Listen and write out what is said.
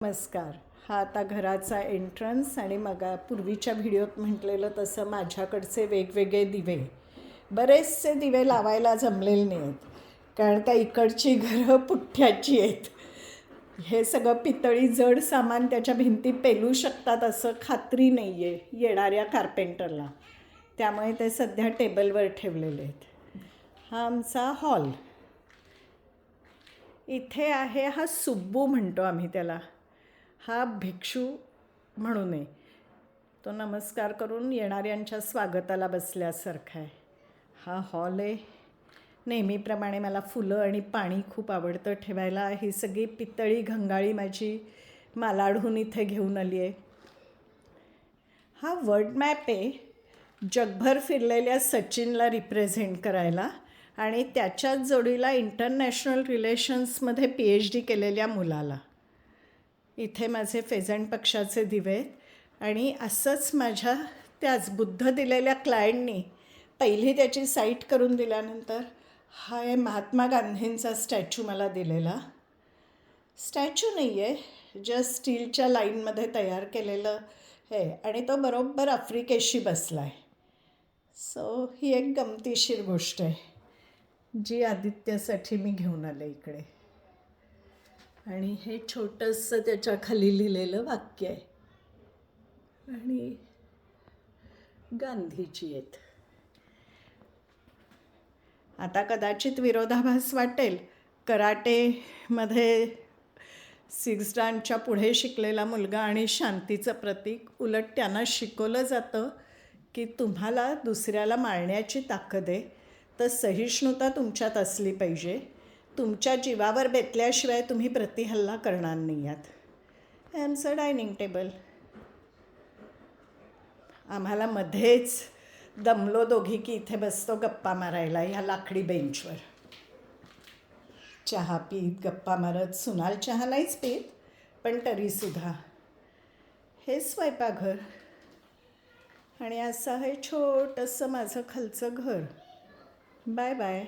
नमस्कार. हा आता घराचा एंट्रन्स आणि मग पूर्वीच्या व्हिडिओत म्हटलेलं तसं माझ्याकडचे वेगवेगळे दिवे. बरेचसे दिवे लावायला जमलेले नाही आहेत कारण का इकडची घरं पुठ्ठ्याची आहेत. हे सगळं पितळी जड सामान त्याच्या भिंती पेलू शकतात असं खात्री नाही आहे येणाऱ्या कार्पेंटरला. त्यामुळे ते सध्या टेबलवर ठेवलेले आहेत. हा आमचा हॉल. इथे आहे हा सुब्बू म्हणतो आम्ही त्याला. हा भिक्षू म्हणू नये. तो नमस्कार करून येणाऱ्यांच्या स्वागताला बसल्यासारखा आहे. हा हॉल आहे. नेहमीप्रमाणे मला फुलं आणि पाणी खूप आवडतं ठेवायला. ही सगळी पितळी घंगाळी माझी मालाडहून इथे घेऊन आली आहे. हा वर्ल्ड मॅप आहे जगभर फिरलेल्या सचिनला रिप्रेझेंट करायला आणि त्याच्याच जोडीला इंटरनॅशनल रिलेशन्समध्ये PhD केलेल्या मुलाला. इथे माझे फेझंट पक्षाचे दिवे आहेत आणि असंच माझ्या त्याच बुद्ध दिलेल्या क्लायंटनी पहिली त्याची साईट करून दिल्यानंतर हा आहे महात्मा गांधींचा स्टॅच्यू मला दिलेला. स्टॅच्यू नाही आहे, जस्ट स्टीलच्या लाईनमध्ये तयार केलेलं आहे आणि तो बरोबर आफ्रिकेशी बसला आहे. सो ही एक गमतीशीर गोष्ट आहे जी आदित्यसाठी मी घेऊन आले इकडे. आणि हे छोटंसं त्याच्या खाली लिहिलेलं वाक्य आहे आणि गांधीजी आहेत. आता कदाचित विरोधाभास वाटेल. कराटेमध्ये 6 डानच्या पुढे शिकलेला मुलगा आणि शांतीचं प्रतीक. उलट त्यांना शिकवलं जातं की तुम्हाला दुसऱ्याला मारण्याची ताकद आहे तर सहिष्णुता तुमच्यात असली पाहिजे. तुमच्या जीवावर बेतल्याशिवाय तुम्ही प्रतिहल्ला करणार नाही आहात. आमचं डायनिंग टेबल. आम्हाला मध्येच दमलो दोघी की इथे बसतो गप्पा मारायला ह्या लाकडी बेंचवर. चहा पीत गप्पा मारत. सुनाल चहा नाहीच पीत पण तरीसुद्धा. हे स्वयंपाकघर आणि असं आहे छोटंसं माझं खालचं घर. Bye bye.